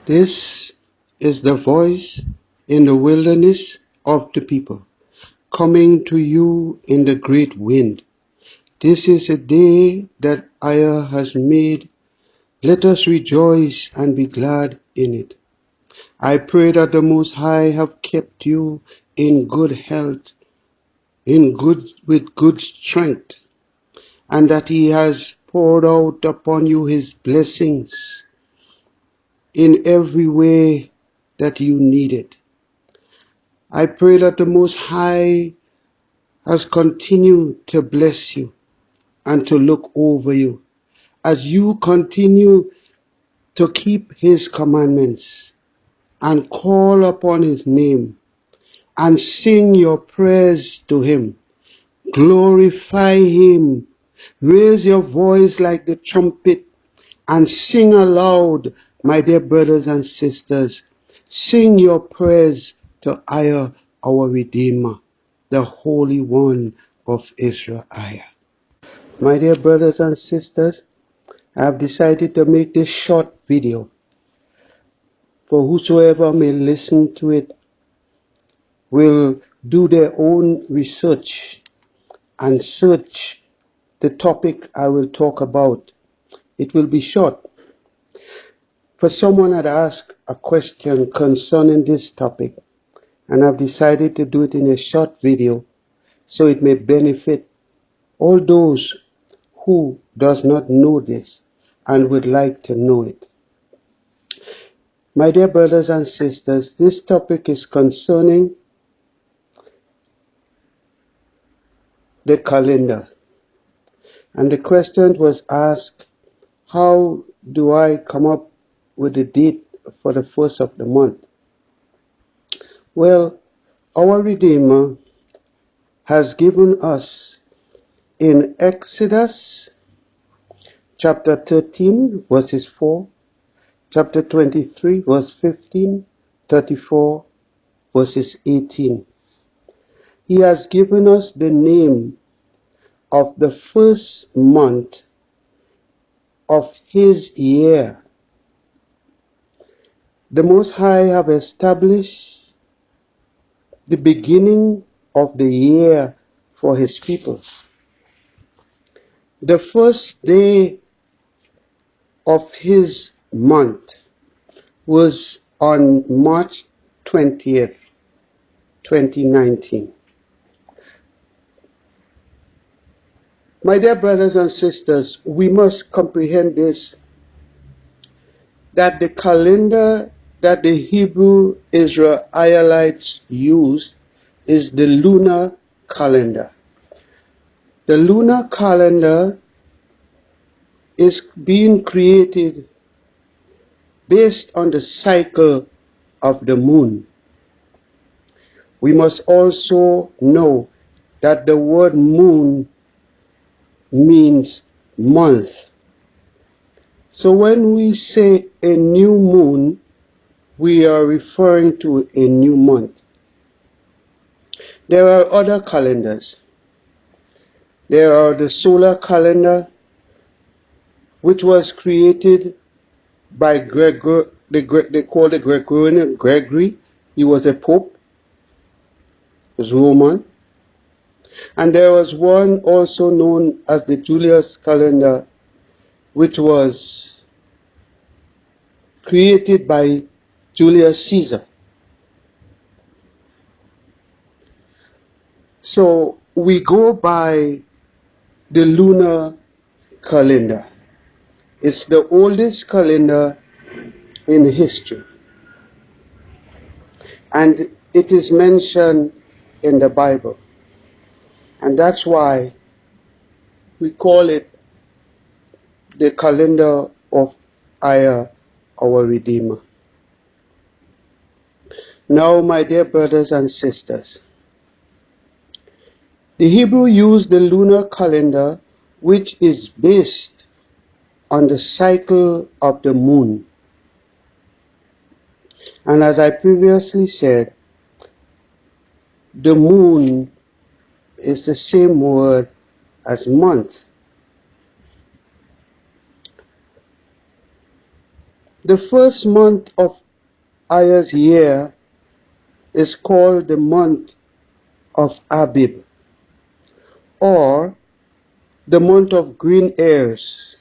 This is the voice in the wilderness of the people, coming to you in the great wind. This is a day that EZER has made. Let us rejoice and be glad in it. I pray that the Most High have kept you in good health, with good strength, and that He has poured out upon you His blessings in every way that you need it. I pray that the Most High has continued to bless you and to look over you as you continue to keep His commandments and call upon His name and sing your prayers to Him. Glorify Him. Raise your voice like the trumpet and sing aloud, my dear brothers and sisters. Sing your prayers to EZER, our Redeemer, the Holy One of EZER-IAH. My dear brothers and sisters, I have decided to make this short video for whosoever may listen to it will do their own research and search the topic I will talk about. It will be short. For someone had asked a question concerning this topic, and I've decided to do it in a short video so it may benefit all those who does not know this and would like to know it. My dear brothers and sisters, this topic is concerning the calendar. And the question was asked, how do I come up with the date for the first of the month? Well, our Redeemer has given us in Exodus chapter 13 verses 4, chapter 23 verse 15, 34 verses 18. He has given us the name of the first month of His year. The Most High have established the beginning of the year for His people. The first day of His month was on March 20th, 2019. My dear brothers and sisters, we must comprehend this, that the calendar that the Hebrew Israelites use is the lunar calendar. The lunar calendar is being created based on the cycle of the moon. We must also know that the word moon means month. So when we say a new moon, we are referring to a new month. There are other calendars. There are the solar calendar, which was created by they call the Gregorian Gregory. He was a pope. He was Roman. And there was one also known as the Julius calendar, which was created by Julius Caesar. So we go by the lunar calendar. It's the oldest calendar in history. And it is mentioned in the Bible. And that's why we call it the calendar of EZER, our Redeemer. Now, my dear brothers and sisters, the Hebrew used the lunar calendar, which is based on the cycle of the moon. And as I previously said, the moon is the same word as month. The first month of Ayah's year is called the month of Abib, or the month of green airs,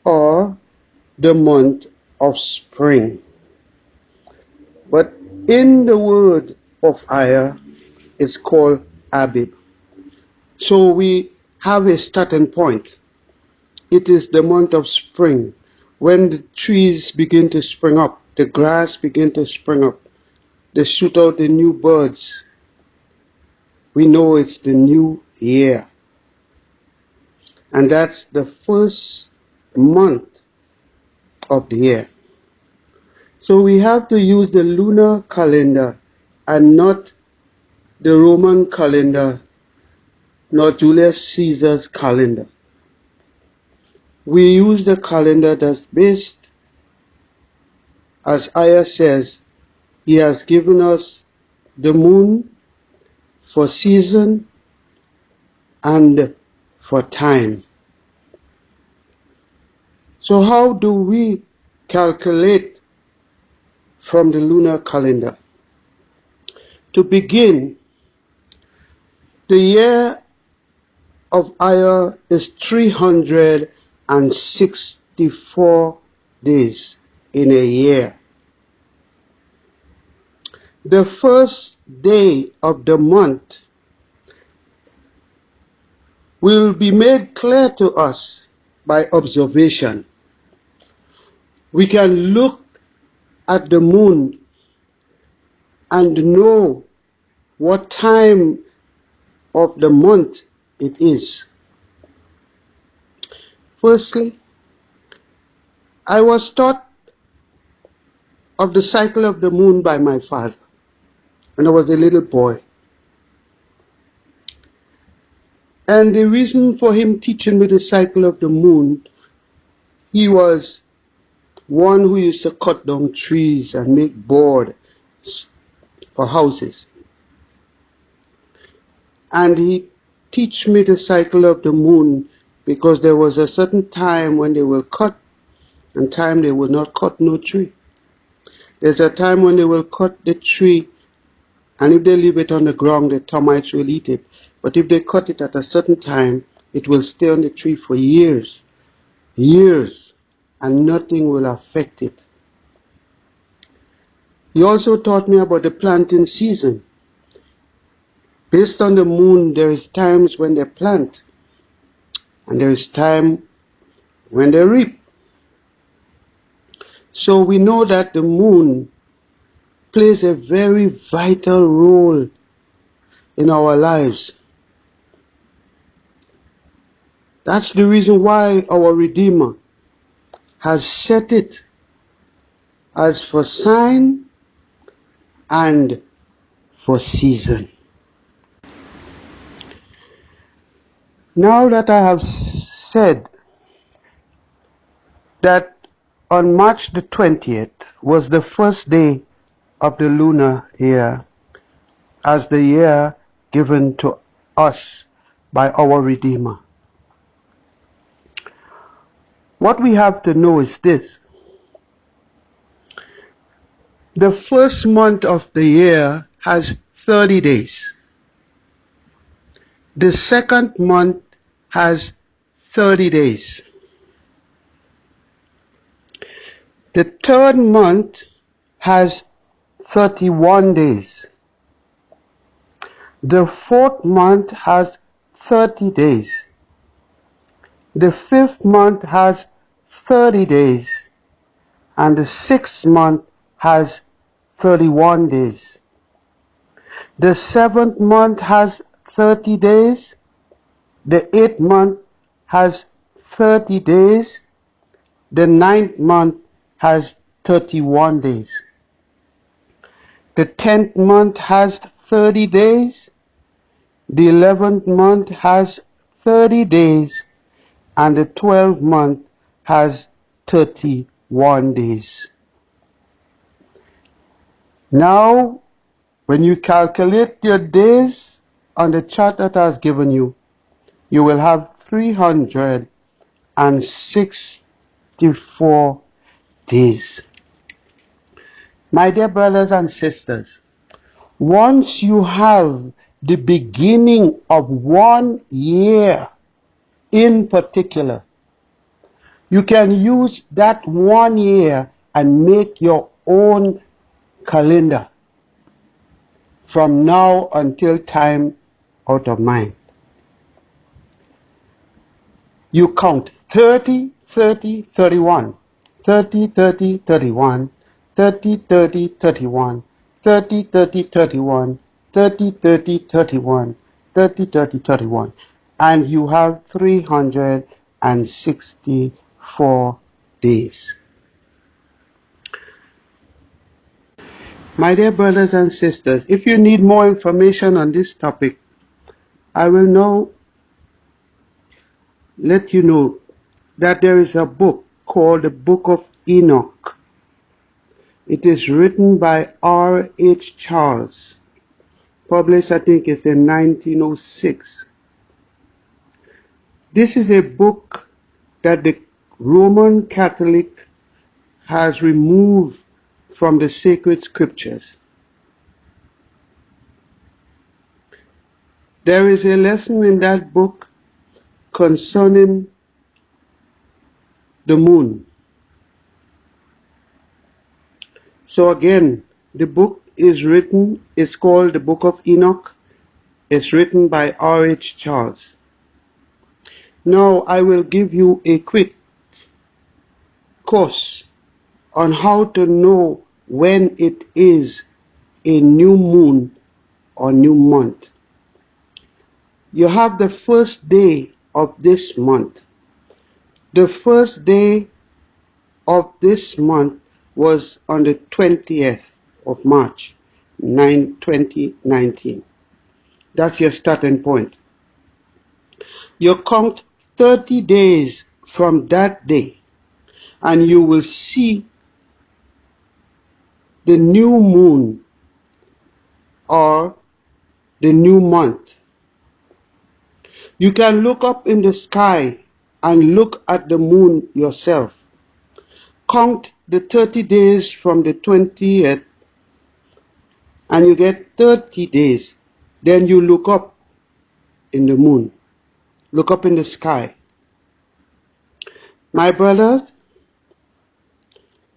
or the month of spring. But in the word of Ayah, it's called Abib. So we have a starting point. It is the month of spring, when the trees begin to spring up, the grass begin to spring up, they shoot out the new birds. We know it's the new year. And that's the first month of the year. So we have to use the lunar calendar and not the Roman calendar, not Julius Caesar's calendar. We use the calendar that's based, as Ayah says, he has given us the moon for season and for time. So how do we calculate from the lunar calendar? To begin, the year of Ayah is 364 days in a year. The first day of the month will be made clear to us by observation. We can look at the moon and know what time of the month it is. Firstly, I was taught of the cycle of the moon by my father when I was a little boy. And the reason for him teaching me the cycle of the moon, he was one who used to cut down trees and make boards for houses. And he teach me the cycle of the moon because there was a certain time when they will cut and time they will not cut no tree. There's a time when they will cut the tree, and if they leave it on the ground, the termites will eat it. But if they cut it at a certain time, it will stay on the tree for years, and nothing will affect it. He also taught me about the planting season. Based on the moon, there is times when they plant, and there is time when they reap. So we know that the moon plays a very vital role in our lives. That's the reason why our Redeemer has set it as for sign and for season. Now that I have said that on March the 20th was the first day of the lunar year, as the year given to us by our Redeemer, what we have to know is this. The first month of the year has 30 days. The second month has 30 days. The third month has 31 days. The fourth month has 30 days. The fifth month has 30 days. And the sixth month has 31 days. The seventh month has 30 days. The eighth month has 30 days. The ninth month has 31 days. The 10th month has 30 days. The 11th month has 30 days. And the 12th month has 31 days. Now, when you calculate your days on the chart that I have given you, you will have 364 days. My dear brothers and sisters, once you have the beginning of 1 year in particular, you can use that 1 year and make your own calendar from now until time out of mind. You count 30, 30, 31, 30, 30, 31, 30, 30, 31, 30, 30, 31, 30, 30, 31, 30, 30, 31, and you have 364 days. My dear brothers and sisters, if you need more information on this topic, I will now let you know that there is a book called the Book of Enoch. It is written by R.H. Charles, published I think it's in 1906. This is a book that the Roman Catholic has removed from the sacred scriptures. There is a lesson in that book concerning the moon. So again, the book is called the Book of Enoch. It's written by R.H. Charles. Now I will give you a quick course on how to know when it is a new moon or new month. You have the first day of this month. The first day of this month was on the 20th of March, 2019. That's your starting point. You count 30 days from that day and you will see the new moon or the new month. You can look up in the sky and look at the moon yourself. Count the 30 days from the 20th and you get 30 days. Then you look up in the moon. Look up in the sky. My brothers,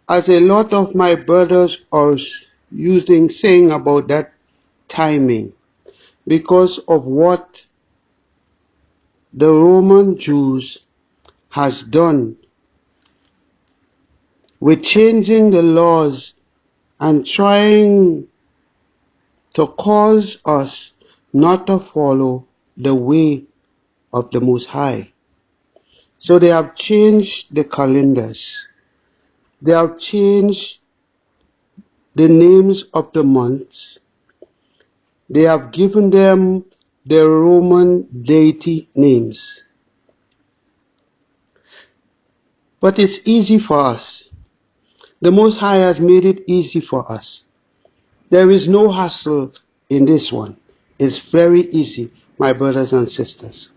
as a lot of my brothers are saying about that timing, because of what the Roman Jews has done with changing the laws and trying to cause us not to follow the way of the Most High. So they have changed the calendars. They have changed the names of the months. They have given them the Roman deity names. But it's easy for us. The Most High has made it easy for us. There is no hassle in this one. It's very easy, my brothers and sisters.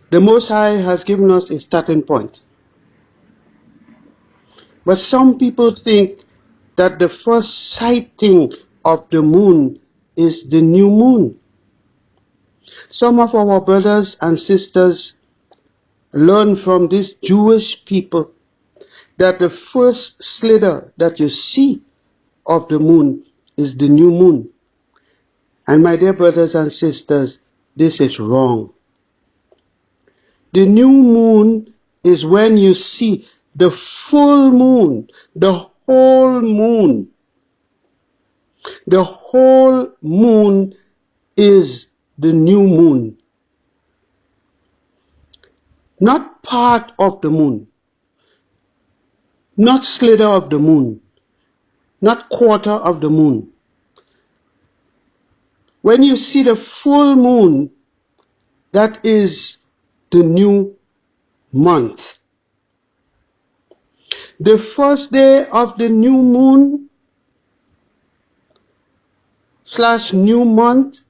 The Most High has given us a starting point. But some people think that the first sighting of the moon is the new moon. Some of our brothers and sisters learn from these Jewish people that the first slither that you see of the moon is the new moon. And my dear brothers and sisters, this is wrong. The new moon is when you see the full moon, the whole moon. The whole moon is the new moon. Not part of the moon, not slither of the moon, not quarter of the moon. When you see the full moon, that is the new month. The first day of the new moon / new month,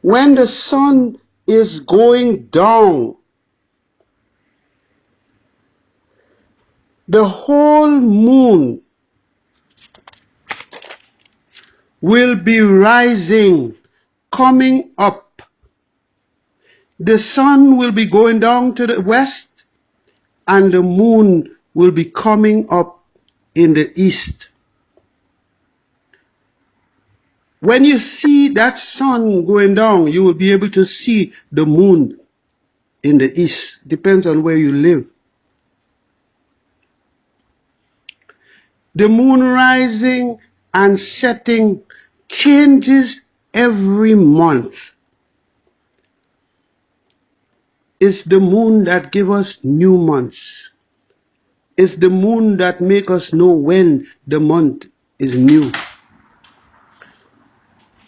when the sun is going down, The whole moon will be rising, coming up. The sun will be going down to the west, and the moon will be coming up in the east. When you see that sun going down, you will be able to see the moon in the east. Depends on where you live. The moon rising and setting changes every month. It's the moon that gives us new months. It's the moon that makes us know when the month is new.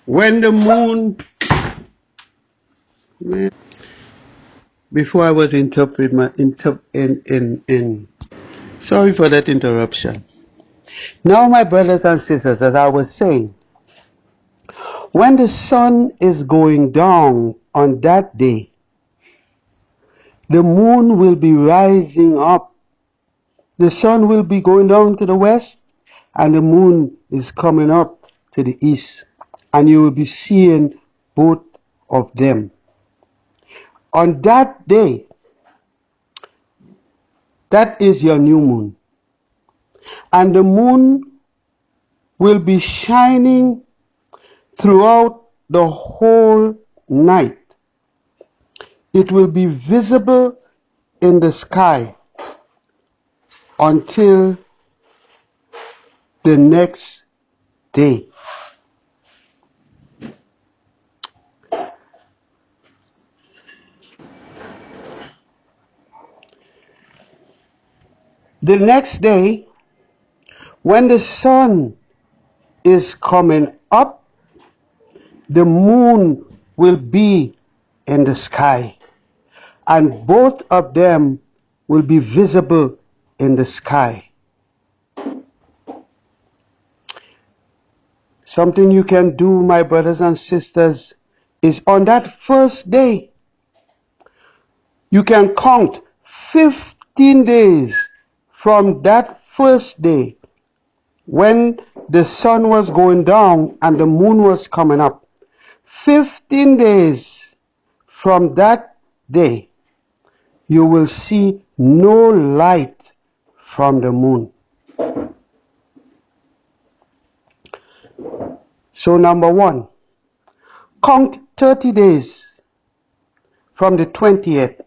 When the moon, before I was interpreting sorry for that interruption. Now, my brothers and sisters, as I was saying, when the sun is going down on that day, the moon will be rising up. The sun will be going down to the west, and the moon is coming up to the east. And you will be seeing both of them. On that day, that is your new moon. And the moon will be shining throughout the whole night. It will be visible in the sky until the next day. The next day, when the sun is coming up, the moon will be in the sky, and both of them will be visible in the sky. Something you can do, my brothers and sisters, is on that first day, you can count 15 days from that first day when the sun was going down and the moon was coming up. 15 days from that day, you will see no light from the moon. So number one, count 30 days from the 20th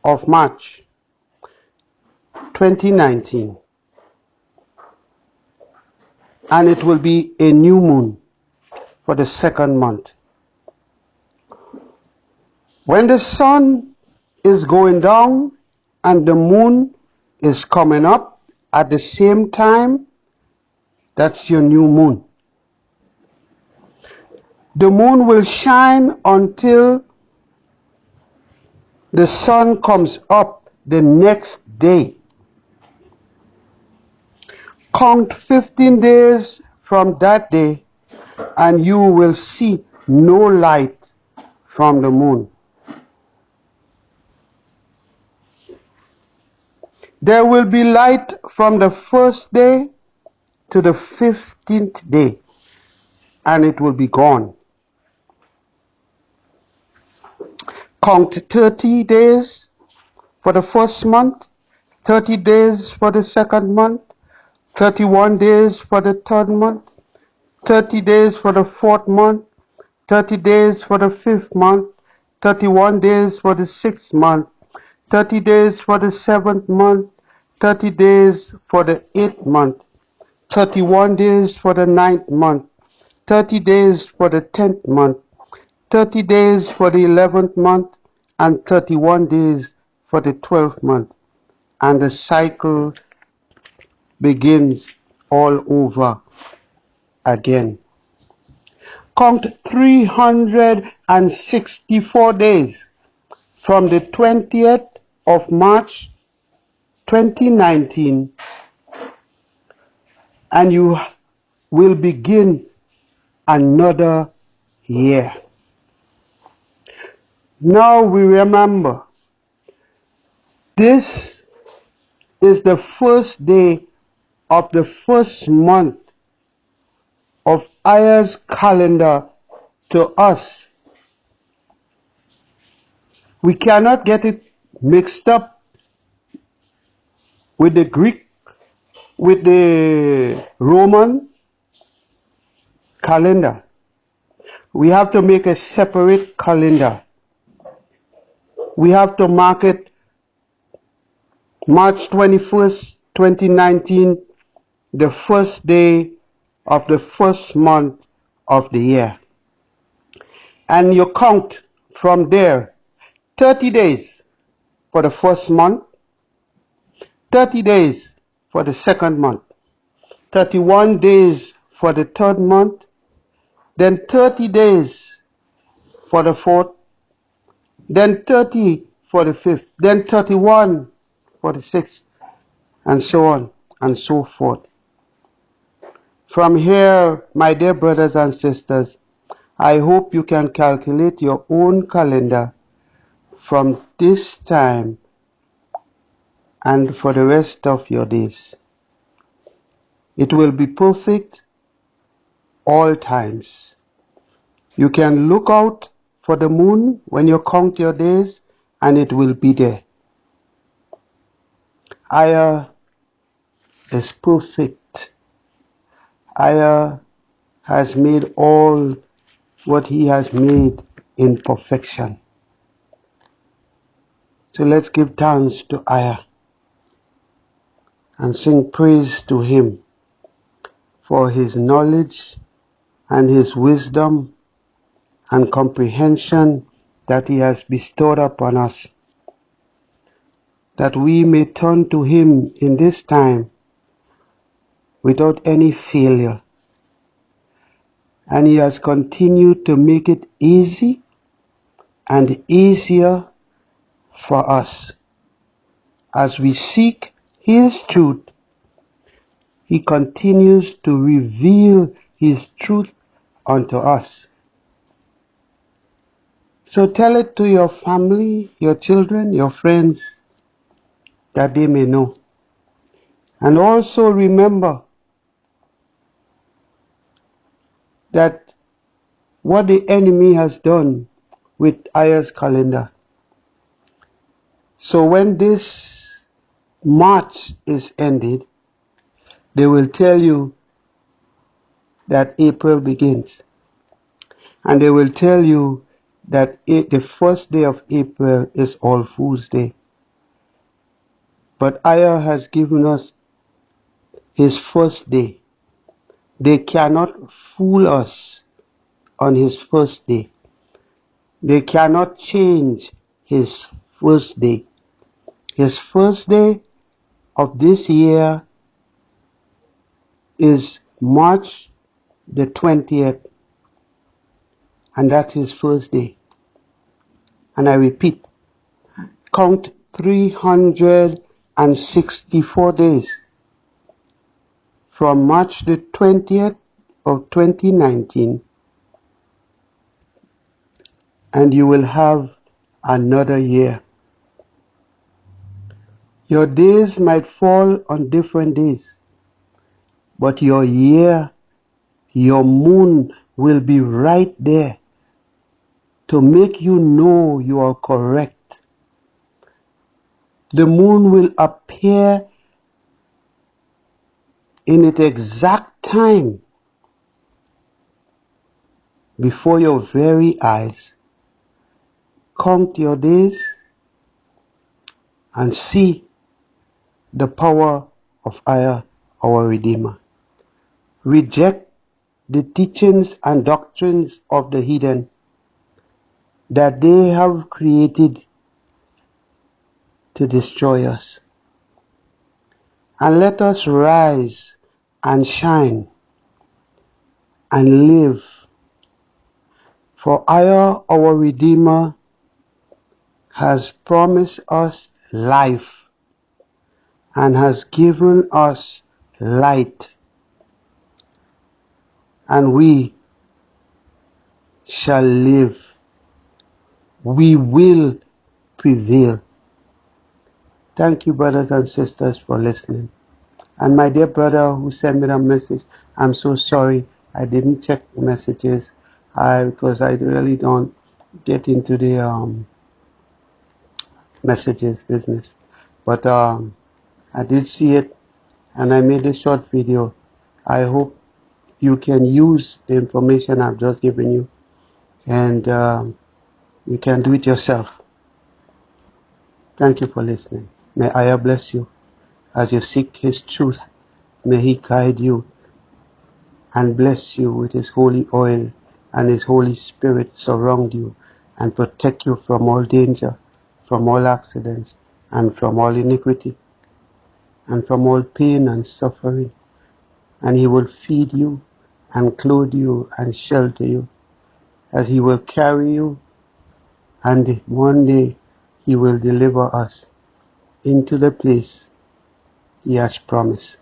of March 2019, and it will be a new moon for the second month. When the sun is going down and the moon is coming up at the same time, that's your new moon. The moon will shine until the sun comes up the next day. Count 15 days from that day and you will see no light from the moon. There will be light from the first day to the 15th day, and it will be gone. Count 30 days for the first month, 30 days for the second month, 31 days for the third month, 30 days for the fourth month, 30 days for the fifth month, 31 days for the sixth month, 30 days for the seventh month, 30 days for the eighth month, 31 days for the ninth month, 30 days for the 10th month, 30 days for the 11th month, and 31 days for the 12th month. And the cycle begins all over again. Count 364 days from the 20th of March 2019, and you will begin another year. Now we remember, this is the first day of the first month of EZER-IAH's calendar to us. We cannot get it mixed up with the Greek, with the Roman calendar. We have to make a separate calendar. We have to mark it March 21st, 2019, the first day of the first month of the year. And you count from there 30 days for the first month, 30 days for the second month, 31 days for the third month, then 30 days for the fourth, then 30 for the fifth, then 31 for the sixth, and so on and so forth. From here, my dear brothers and sisters, I hope you can calculate your own calendar from this time and for the rest of your days. It will be perfect all times. You can look out for the moon when you count your days, and it will be there. EZER is perfect. EZER has made all what he has made in perfection. So let's give thanks to EZER and sing praise to him for his knowledge and his wisdom and comprehension that he has bestowed upon us, that we may turn to him in this time without any failure. And he has continued to make it easy and easier for us. As we seek his truth, he continues to reveal his truth unto us. So tell it to your family, your children, your friends, that they may know. And also remember that what the enemy has done with EZER's calendar. So when this March is ended, they will tell you that April begins. And they will tell you that the first day of April is All Fool's Day. But EZER has given us his first day. They cannot fool us on his first day. They cannot change his first day. His first day of this year is March the 20th, and that's his first day. And I repeat, count 364 days from March the 20th of 2019, and you will have another year. Your days might fall on different days, but your year, your moon will be right there to make you know you are correct. The moon will appear in its exact time before your very eyes. Count your days and see the power of EZER, our Redeemer. Reject the teachings and doctrines of the heathen that they have created to destroy us. And let us rise and shine and live. For EZER, our Redeemer, has promised us life and has given us light. And we shall live. We will prevail. Thank you, brothers and sisters, for listening. And my dear brother who sent me that message, I'm so sorry I didn't check messages because I really don't get into the messages business. But I did see it and I made a short video. I hope you can use the information I've just given you and you can do it yourself. Thank you for listening. May Allah bless you as you seek His truth. May He guide you and bless you with His holy oil and His Holy Spirit surround you and protect you from all danger, from all accidents, and from all iniquity, and from all pain and suffering. And He will feed you and clothe you and shelter you, as He will carry you, and one day He will deliver us into the place He has promised.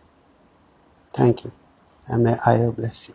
Thank you, and may Allah bless you.